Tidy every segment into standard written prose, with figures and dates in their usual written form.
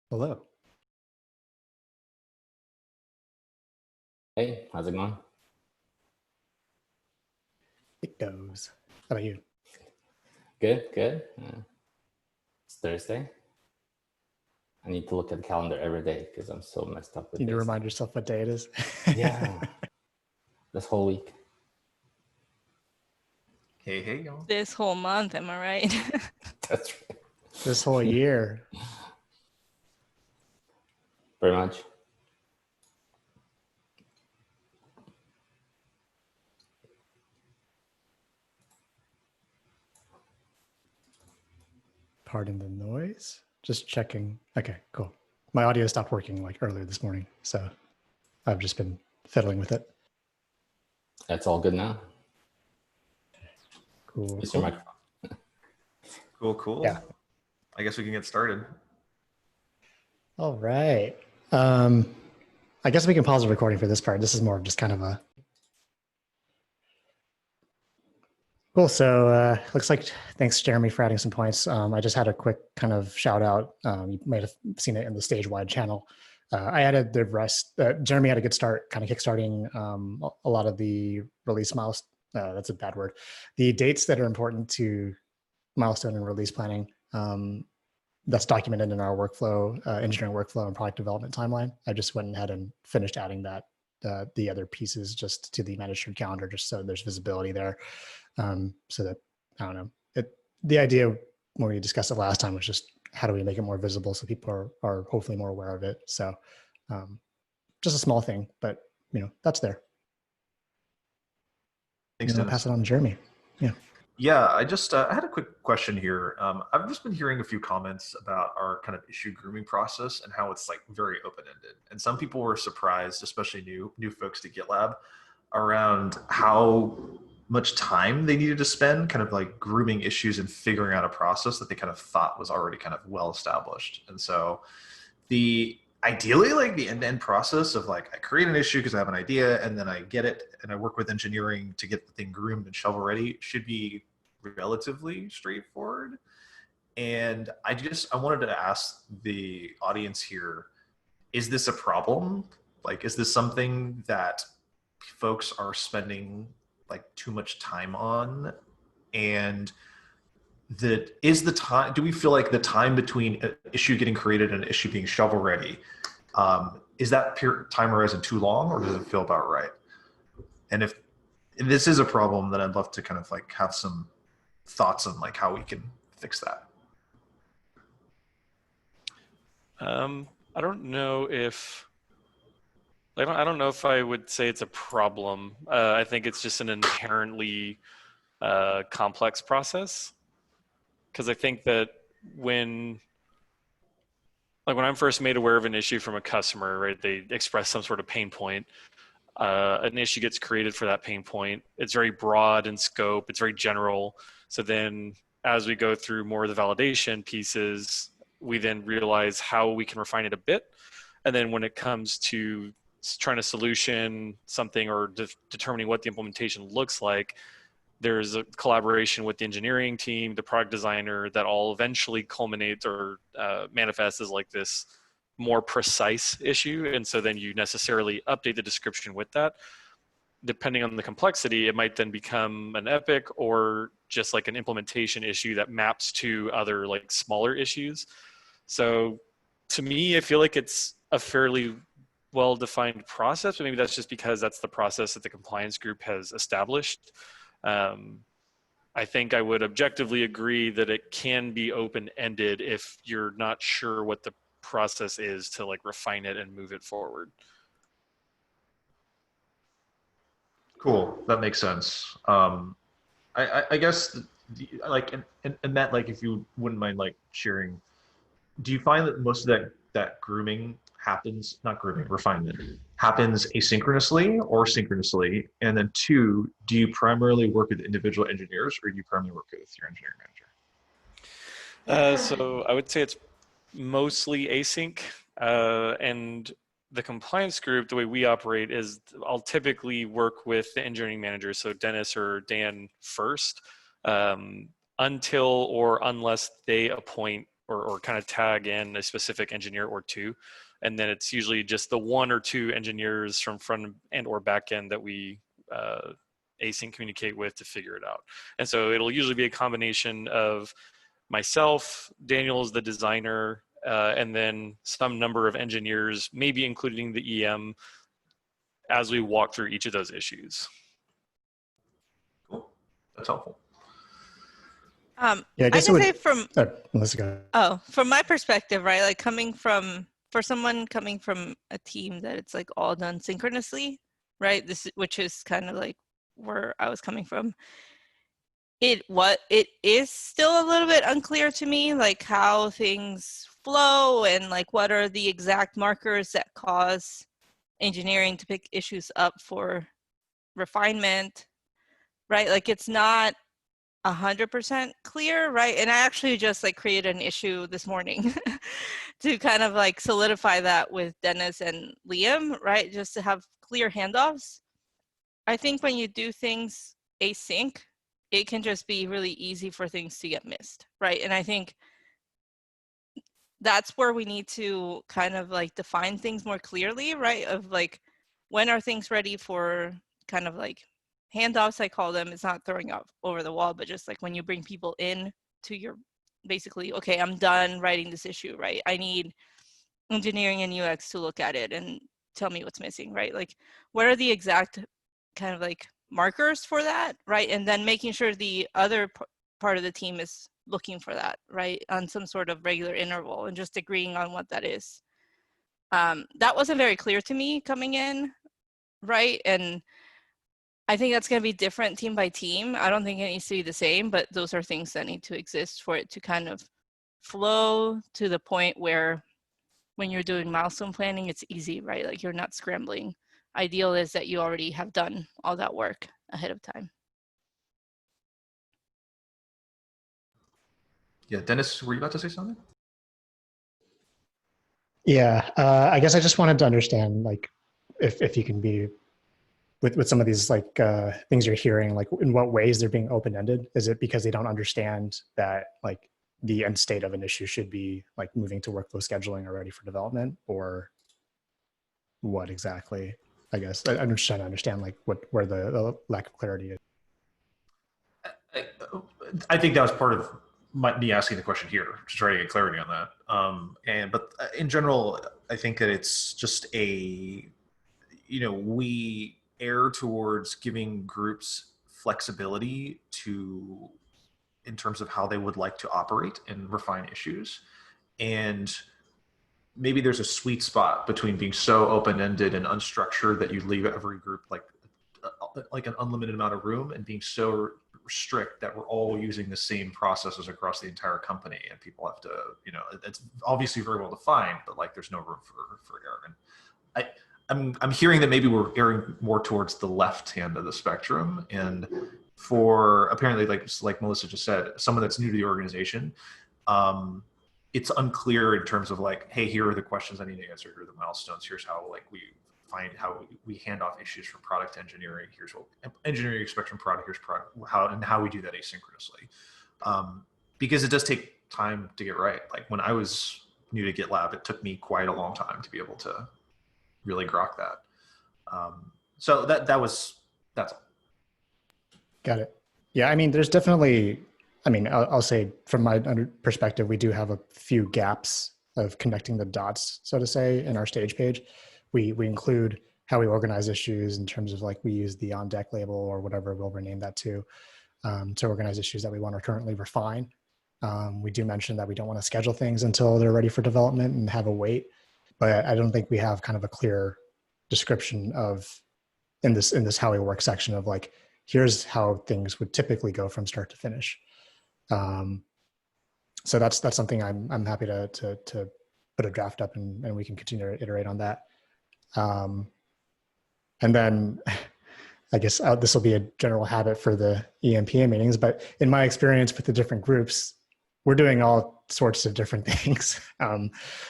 Hello. Hey, how's it going? It goes. How about you? Good, good. It's Thursday. I need to look at the calendar every day because I'm so messed up with You need to days remind now. yourself what day it is. Yeah, this whole week. Hey, hey, y'all. This whole month, am I right? That's right. This whole year. Very much. Pardon the noise. Just checking. Okay, cool. My audio stopped working like earlier this morning, so I've just been fiddling with it. That's all good now. Cool. Use Cool. your microphone. Cool. Yeah. I guess we can get started. All right. I guess we can pause the recording for this part. This is more of just kind of a cool. So looks like thanks Jeremy for adding some points. I just had a quick kind of shout out. You might have seen it in the stage wide channel. I added the rest. Jeremy had a good start, kind of kickstarting a lot of the release milestones. That's a bad word. The dates that are important to milestone and release planning. That's documented in our workflow, engineering workflow and product development timeline. I just went ahead and finished adding that, the other pieces just to the managed calendar, just so there's visibility there. So that, I don't know, the idea when we discussed it last time was just how do we make it more visible so people are hopefully more aware of it. So just a small thing, but that's there. Thanks, I'll Dennis. pass it on to Jeremy. Yeah, I had a quick question here. I've just been hearing a few comments about our kind of issue grooming process and how it's like very open-ended. And some people were surprised, especially new folks to GitLab, around how much time they needed to spend kind of like grooming issues and figuring out a process that they kind of thought was already kind of well established. And so ideally like the end-to-end process of like I create an issue because I have an idea and then I get it and I work with engineering to get the thing groomed and shovel ready should be relatively straightforward. And I wanted to ask the audience here, is this a problem? Like, is this something that folks are spending like too much time on? And do we feel like the time between an issue getting created and an issue being shovel ready, is that time horizon too long, or does it feel about right? And if this is a problem, then I'd love to kind of like have some thoughts on like how we can fix that. I don't know if I don't know if I would say it's a problem. I think it's just an inherently complex process, because I think that when I'm first made aware of an issue from a customer, right, they express some sort of pain point. An issue gets created for that pain point. It's very broad in scope. It's very general. So then as we go through more of the validation pieces, we then realize how we can refine it a bit. And then when it comes to trying to solution something or determining what the implementation looks like, there's a collaboration with the engineering team, the product designer, that all eventually culminates or manifests as like this more precise issue. And so then you necessarily update the description with that. Depending on the complexity, it might then become an epic or just like an implementation issue that maps to other like smaller issues. So to me, I feel like it's a fairly well-defined process, but maybe that's just because that's the process that the compliance group has established. I think I would objectively agree that it can be open-ended if you're not sure what the process is to like refine it and move it forward. Cool, that makes sense. I guess like and Matt, like if you wouldn't mind like sharing, do you find that most of that grooming happens, not grooming, refinement happens asynchronously or synchronously? And then two, do you primarily work with individual engineers or do you primarily work with your engineering manager? So I would say it's mostly async, and the compliance group, the way we operate is I'll typically work with the engineering manager, so Dennis or Dan first, until or unless they appoint or kind of tag in a specific engineer or two. And then it's usually just the one or two engineers from front end or back end that we async communicate with to figure it out. And so it'll usually be a combination of myself, Daniel is the designer, and then some number of engineers, maybe including the EM, as we walk through each of those issues. Cool. That's helpful. Yeah, I guess I it can would. say from Let's go. from my perspective, right? Like for someone coming from a team that it's like all done synchronously, right? Which is kind of like where I was coming from. It is still a little bit unclear to me, like how things flow and like what are the exact markers that cause engineering to pick issues up for refinement, right? Like it's not 100% clear, right? And I actually just like created an issue this morning to kind of like solidify that with Dennis and Liam, right? Just to have clear handoffs. I think when you do things async, it can just be really easy for things to get missed, right? And I think that's where we need to kind of like define things more clearly, right? Of like, when are things ready for kind of like handoffs, I call them. It's not throwing up over the wall, but just like when you bring people in to your, basically, okay, I'm done writing this issue, right? I need engineering and UX to look at it and tell me what's missing, right? Like, what are the exact kind of like markers for that, right? And then making sure the other part of the team is looking for that, right? On some sort of regular interval and just agreeing on what that is. That wasn't very clear to me coming in, right? And I think that's going to be different team by team. I don't think it needs to be the same, but those are things that need to exist for it to kind of flow to the point where when you're doing milestone planning, it's easy, right? Like you're not scrambling. Ideal is that you already have done all that work ahead of time. Yeah, Dennis, were you about to say something? Yeah, I guess I just wanted to understand, like, if you can be with some of these like things you're hearing, like in what ways they're being open-ended. Is it because they don't understand that like the end state of an issue should be like moving to workflow scheduling or ready for development, or what exactly? I guess I'm just trying to understand like where the lack of clarity is. I think that was part of me asking the question here to try to get clarity on that. But in general, I think that it's just we err towards giving groups flexibility in terms of how they would like to operate and refine issues. And maybe there's a sweet spot between being so open-ended and unstructured that you leave every group like an unlimited amount of room, and being so strict that we're all using the same processes across the entire company, and people have to, it's obviously very well defined, but like there's no room for error. And I'm hearing that maybe we're erring more towards the left hand of the spectrum, and for apparently like Melissa just said, someone that's new to the organization, it's unclear in terms of like, hey, here are the questions I need to answer, here are the milestones, here's how like how we hand off issues from product engineering, here's what engineering expects from product, here's product, how we do that asynchronously. Because it does take time to get right. Like when I was new to GitLab, it took me quite a long time to be able to really grok that. So that's all. Got it. Yeah, I mean, there's definitely, I mean, I'll say from my perspective, we do have a few gaps of connecting the dots, so to say, in our stage page. We include how we organize issues in terms of like we use the on deck label or whatever we'll rename that to organize issues that we want to currently refine. We do mention that we don't want to schedule things until they're ready for development and have a wait, but I don't think we have kind of a clear description of in this how we work section of like, here's how things would typically go from start to finish. So that's something I'm happy to put a draft up and we can continue to iterate on that. And then I guess this will be a general habit for the EMPA meetings, but in my experience with the different groups, we're doing all sorts of different things.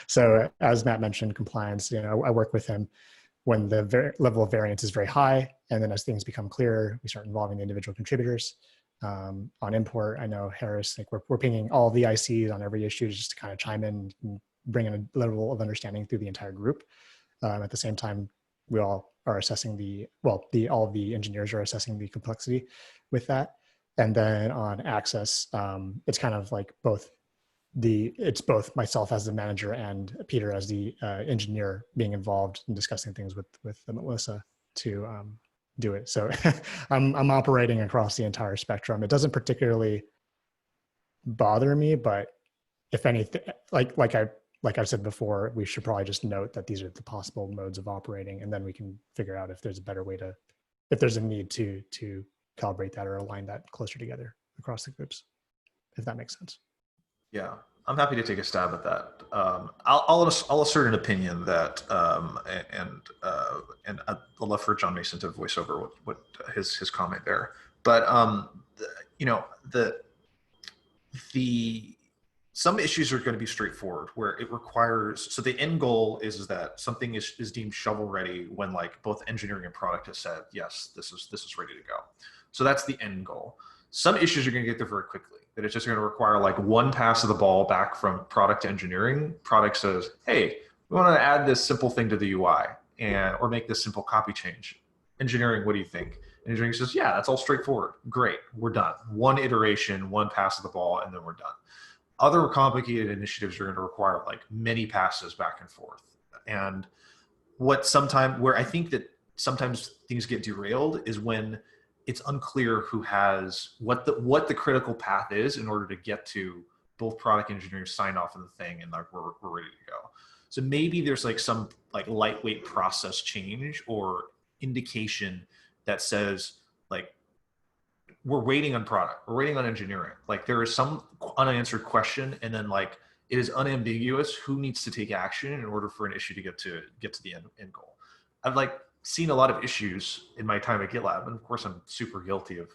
So as Matt mentioned, compliance, I work with him when the level of variance is very high. And then as things become clearer, we start involving the individual contributors. On import, I know Harris, like we're pinging all the ICs on every issue just to kind of chime in and bring in a level of understanding through the entire group. At the same time, we all are assessing all of the engineers are assessing the complexity with that. And then on access, it's kind of like it's both myself as the manager and Peter as the engineer being involved in discussing things with Melissa to do it. So I'm operating across the entire spectrum. It doesn't particularly bother me, but if anything, like I've said before, we should probably just note that these are the possible modes of operating, and then we can figure out if there's a better way if there's a need to calibrate that or align that closer together across the groups, if that makes sense. Yeah, I'm happy to take a stab at that. I'll assert an opinion that, and I'd love for John Mason to voice over what his comment there. But some issues are going to be straightforward, where it requires. So the end goal is that something is deemed shovel ready when like both engineering and product has said yes, this is ready to go. So that's the end goal. Some issues are going to get there very quickly. That it's just going to require like one pass of the ball back from product to engineering. Product says, hey, we want to add this simple thing to the UI or make this simple copy change. Engineering, what do you think? Engineering says, yeah, that's all straightforward. Great, we're done. One iteration, one pass of the ball, and then we're done. Other complicated initiatives are going to require like many passes back and forth. And where I think that sometimes things get derailed is when it's unclear who has what the critical path is in order to get to both product engineers sign off on the thing and like we're ready to go. So maybe there's like some like lightweight process change or indication that says like we're waiting on product, we're waiting on engineering. Like there is some unanswered question, and then like it is unambiguous who needs to take action in order for an issue to get to the end goal. I've like seen a lot of issues in my time at GitLab, and of course I'm super guilty of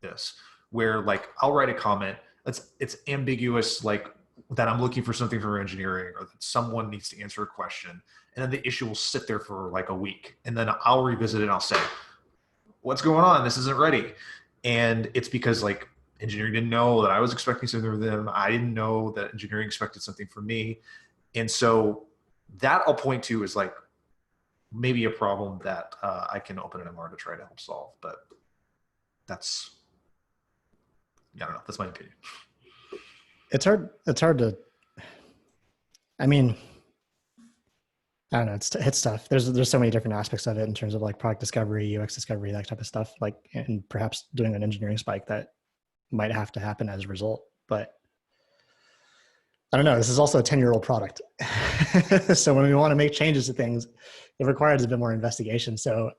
this, where like I'll write a comment it's ambiguous, like that I'm looking for something from engineering or that someone needs to answer a question, and then the issue will sit there for like a week, and then I'll revisit it and I'll say, what's going on? This isn't ready. And it's because like engineering didn't know that I was expecting something from them. I didn't know that engineering expected something from me. And so that I'll point to is like maybe a problem that I can open an MR to try to help solve. But that's, I don't know, that's my opinion. It's hard to, I mean, I don't know, it's tough. There's so many different aspects of it in terms of like product discovery, UX discovery, that type of stuff, like, and perhaps doing an engineering spike that might have to happen as a result. But I don't know, this is also a 10-year-old product. So when we want to make changes to things, it requires a bit more investigation. So,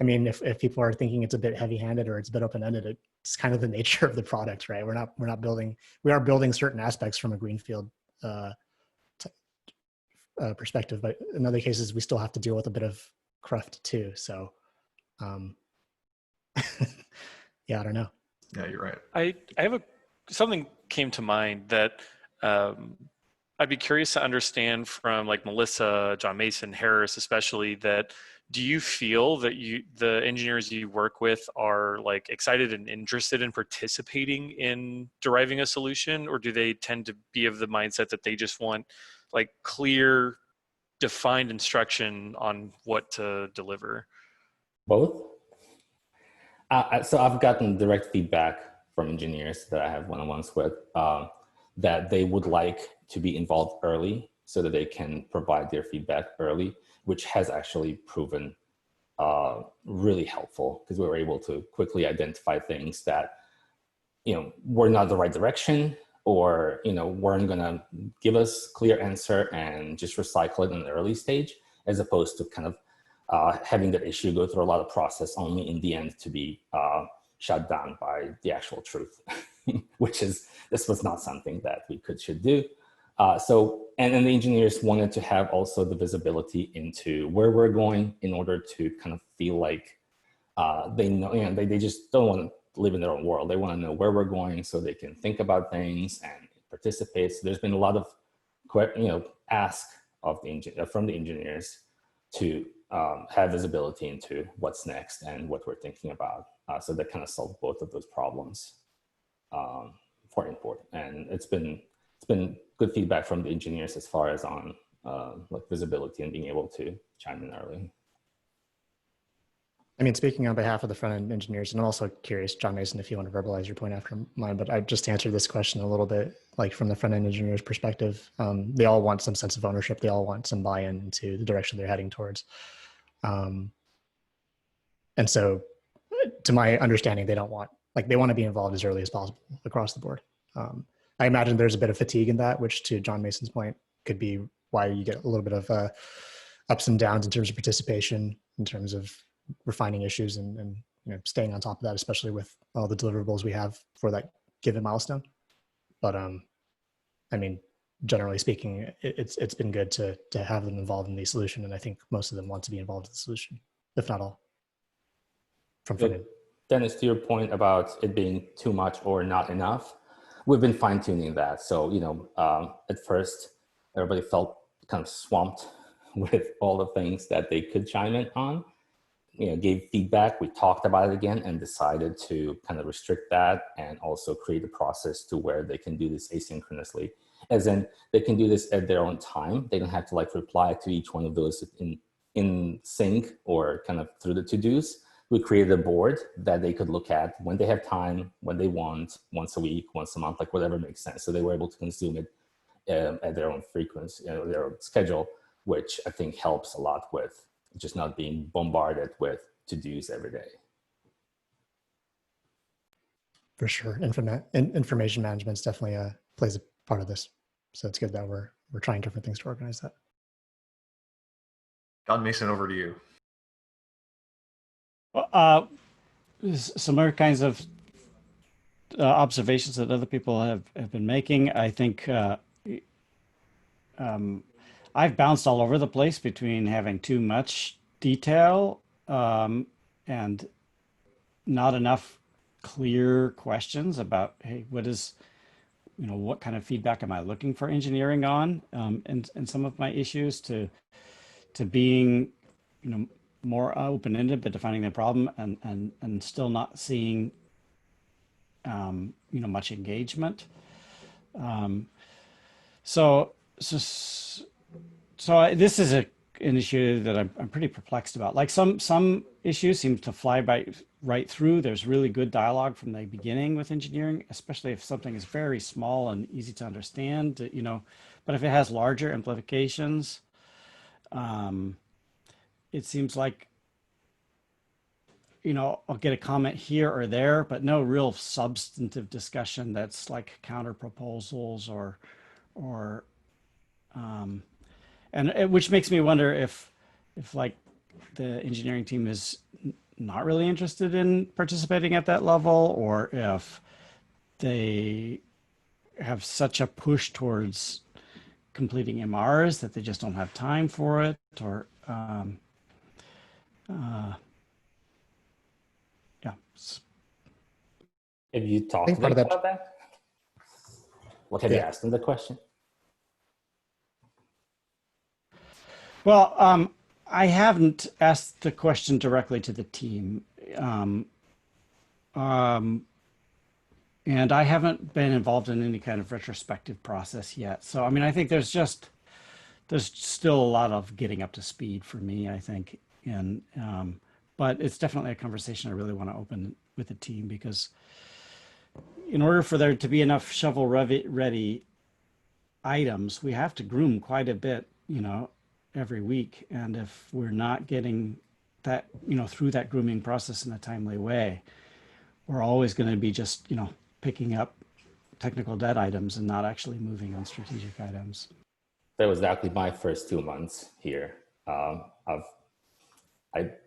I mean, if people are thinking it's a bit heavy-handed or it's a bit open-ended, it's kind of the nature of the product, right? We are building certain aspects from a greenfield perspective, but in other cases, we still have to deal with a bit of cruft too. So, yeah, I don't know. Yeah, you're right. I have something came to mind that I'd be curious to understand from like Melissa, John Mason, Harris, especially, that do you feel that the engineers you work with are like excited and interested in participating in deriving a solution, or do they tend to be of the mindset that they just want like clear, defined instruction on what to deliver? Both. So I've gotten direct feedback from engineers that I have one-on-ones with that they would like to be involved early so that they can provide their feedback early, which has actually proven really helpful because we were able to quickly identify things that, were not the right direction, or weren't going to give us clear answer, and just recycle it in the early stage, as opposed to kind of having that issue go through a lot of process only in the end to be shut down by the actual truth, this was not something that we should do. And then the engineers wanted to have also the visibility into where we're going in order to kind of feel like they know, they just don't want to live in their own world. They want to know where we're going so they can think about things and participate. So there's been a lot of, ask of from the engineers to have visibility into what's next and what we're thinking about. So that kind of solved both of those problems. for import. And it's been good feedback from the engineers as far as on like visibility and being able to chime in early. I mean, speaking on behalf of the front-end engineers, and I'm also curious, John Mason, if you want to verbalize your point after mine, but I just answered this question a little bit, like from the front-end engineers' perspective. They all want some sense of ownership. They all want some buy-in into the direction they're heading towards. And so, to my understanding, they don't want, like, they want to be involved as early as possible across the board. I imagine there's a bit of fatigue in that, which, to John Mason's point, could be why you get a little bit of ups and downs in terms of participation, in terms of refining issues and staying on top of that, especially with all the deliverables we have for that given milestone. But I mean, generally speaking, it's been good to have them involved in the solution, and I think most of them want to be involved in the solution, if not all. From front-end. Dennis, to your point about it being too much or not enough, we've been fine-tuning that. So at first, everybody felt kind of swamped with all the things that they could chime in on. Gave feedback, we talked about it again and decided to kind of restrict that and also create a process to where they can do this asynchronously. As in, they can do this at their own time. They don't have to like reply to each one of those in sync or kind of through the to-dos. We created a board that they could look at when they have time, when they want, once a week, once a month, like whatever makes sense. So they were able to consume it at their own frequency, their own schedule, which I think helps a lot with just not being bombarded with to-dos every day. For sure. Information management definitely plays a part of this. So it's good that we're trying different things to organize that. John Mason, over to you. Similar kinds of observations that other people have been making. I think I've bounced all over the place between having too much detail and not enough clear questions about, hey, what kind of feedback am I looking for engineering on, and some of my issues to being, more open-ended, but defining the problem and still not seeing, much engagement. So this is an issue that I'm pretty perplexed about. Like some issues seem to fly right through. There's really good dialogue from the beginning with engineering, especially if something is very small and easy to understand, but if it has larger implications, it seems like, I'll get a comment here or there, but no real substantive discussion that's like counter proposals which makes me wonder if like the engineering team is not really interested in participating at that level, or if they have such a push towards completing MRs that they just don't have time for it, or yeah. Have you talked to them about that? What have you asked them the question? Well, I haven't asked the question directly to the team. And I haven't been involved in any kind of retrospective process yet. So, I mean, I think there's still a lot of getting up to speed for me, I think. And, but it's definitely a conversation I really want to open with the team, because in order for there to be enough shovel-ready items, we have to groom quite a bit, every week. And if we're not getting that, through that grooming process in a timely way, we're always going to be just, picking up technical debt items and not actually moving on strategic items. That was exactly my first 2 months here. I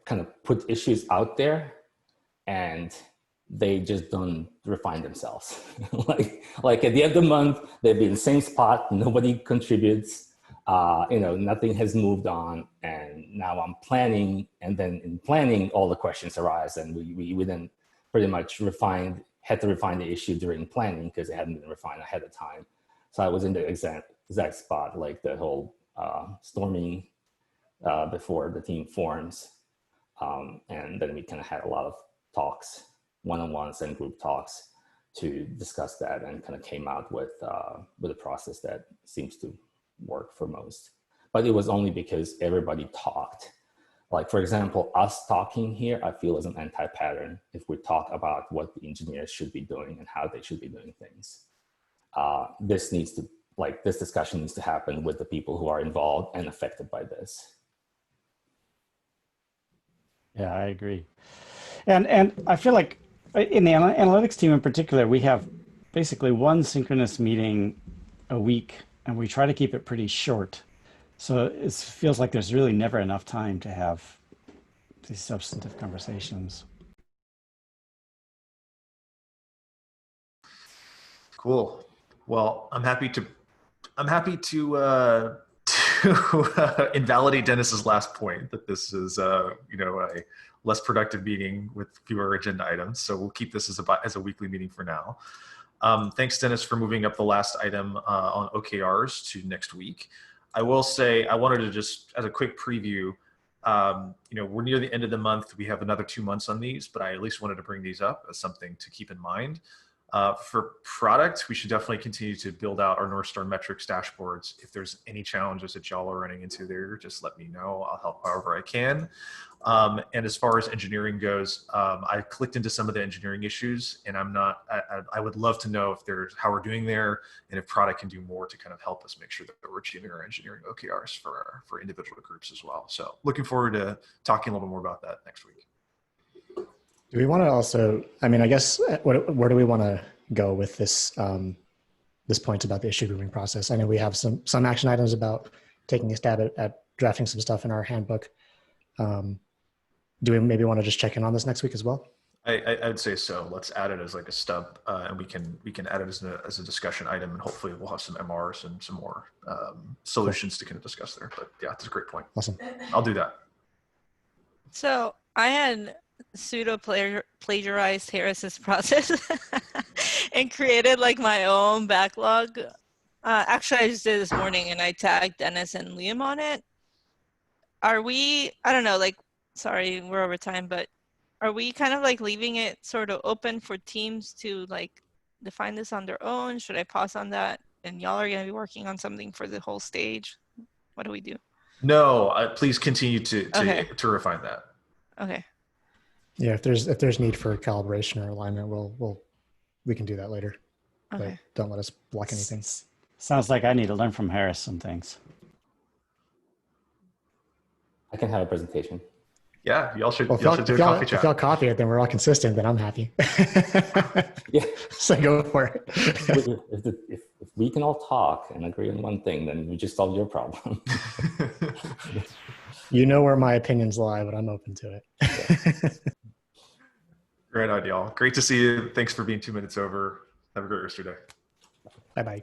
kind of put issues out there and they just don't refine themselves. like at the end of the month, they'd be in the same spot, nobody contributes, nothing has moved on. And now I'm planning, and then in planning, all the questions arise, and we then pretty much had to refine the issue during planning because it hadn't been refined ahead of time. So I was in the exact spot, like the whole storming before the team forms. And then we kind of had a lot of talks, one-on-ones and group talks to discuss that and kind of came out with a process that seems to work for most. But it was only because everybody talked. Like, for example, us talking here, I feel is an anti-pattern if we talk about what the engineers should be doing and how they should be doing things. This discussion needs to happen with the people who are involved and affected by this. Yeah, I agree. And I feel like in the analytics team in particular, we have basically one synchronous meeting a week, and we try to keep it pretty short. So it feels like there's really never enough time to have these substantive conversations. Cool. Well, I'm happy to invalidate Dennis's last point that this is a less productive meeting with fewer agenda items. So we'll keep this as a weekly meeting for now. Thanks, Dennis, for moving up the last item on OKRs to next week. I will say I wanted to just, as a quick preview, we're near the end of the month. We have another 2 months on these, but I at least wanted to bring these up as something to keep in mind. For product, we should definitely continue to build out our North Star metrics dashboards. If there's any challenges that y'all are running into there, just let me know. I'll help however I can. And as far as engineering goes, I clicked into some of the engineering issues, and I would love to know if there's how we're doing there, and if product can do more to kind of help us make sure that we're achieving our engineering OKRs for individual groups as well. So looking forward to talking a little more about that next week. Do we want to also, I mean, I guess, where do we want to go with this, this point about the issue grooming process? I know we have some action items about taking a stab at drafting some stuff in our handbook. Do we maybe want to just check in on this next week as well? I'd say so. Let's add it as like a stub, and we can add it as a discussion item, and hopefully we'll have some MRs and some more solutions to kind of discuss there. But yeah, that's a great point. Awesome. I'll do that. So I had pseudo plagiarized Harris's process and created like my own backlog. Actually, I just did this morning, and I tagged Dennis and Liam on it. Are we, I don't know, like, sorry, we're over time, but are we kind of like leaving it sort of open for teams to like define this on their own? Should I pause on that? And y'all are going to be working on something for the whole stage. What do we do? No, please continue to refine that. Okay. Yeah, if there's need for calibration or alignment, we can do that later. Okay. But don't let us block anything. Sounds like I need to learn from Harris some things. I can have a presentation. Yeah, y'all should, Well, do a coffee chat. If y'all copy it, then we're all consistent, then I'm happy. Yeah. So go for it. If we can all talk and agree on one thing, then we just solve your problem. You know where my opinions lie, but I'm open to it. Great idea, y'all. Great to see you. Thanks for being 2 minutes over. Have a great rest of your day. Bye-bye.